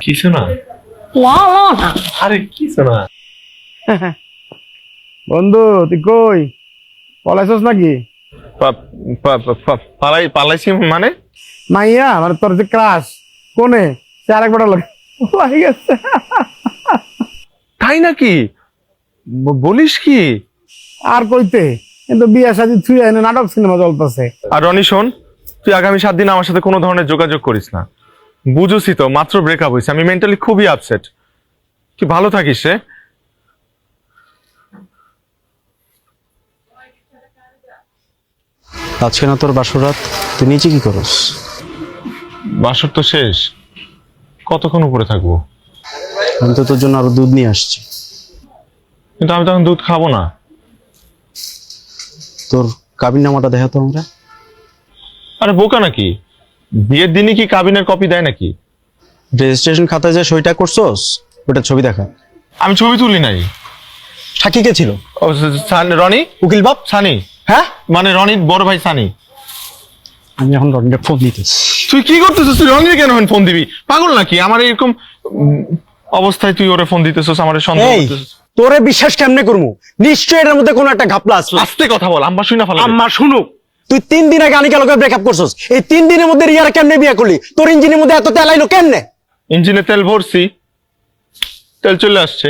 কিছু না। না আরে কিছু না। বন্ধু তুই কই পলাইছস নাকি? পালাইছি মানে? মাইয়া মানে তোর যে ক্রাশ কোনে সে আরেকবার লাগে গেছে। তাই নাকি? বলিস কি? আর কইতে কিন্তু বিয়া শাদী থুই এনে নাটক সিনেমা চলতেছে। আর রনি শোন, তুই আগামী 7 দিন আমার সাথে কোনো ধরনের যোগাযোগ করিস না। বুঝুসি তো, মাত্র ব্রেকআপ হয়েছে, আমি মেন্টালি খুবই আপসেট। তুই ভালো থাকিস রে। আজকে না তোর বাসরাত, তুই নিচে কি করস? বাসর তো শেষ, কতক্ষণ উপরে থাকবো? আমি তো তোর জন্য আরো দুধ নিয়ে আসছি। কিন্তু আমি তখন দুধ খাবো না। তোর কাবিন নামাটা দেখা তো আমরা। আরে বোকা নাকি? বিয়ের দিনই কি কাবিনের কপি দেয় নাকি? রেজিস্ট্রেশন খাতায় যে সইটা করছস ওটা ছবি দেখা। আমি ছবি তুলি নাই। সাক্ষী কে ছিল? ও, রনি, উকিল বাপ। সানি। হ্যাঁ, মানে রনির বড় ভাই সানি। আমি এখন রনিকে ফোন দিতেছি। তুই কি করতেছিস? তুই রনির কেন ফোন দিবি? পাগল নাকি? আমার এরকম অবস্থায় তুই ওরে ফোন দিতেছিস, আমার সন্দেহ এই করতেছিস। তোরে বিশ্বাস কেমনে করবো? নিশ্চয়ই এটার মধ্যে কোনো একটা ঘাপলা আছে। আস্তে কথা বল, আম্মা শুই না ফেলা। আম্মা শুনুক, তুই 3 দিন আগে আনিকা লোকের ব্রেকআপ করছস। এই 3 দিনের মধ্যে রিয়ার কেমনে বিয়ে করলি? তোর ইঞ্জিনের মধ্যে এত তেল আইলো কেমনে? ইঞ্জিনে তেল ভরছি, তেল চলে আসছে।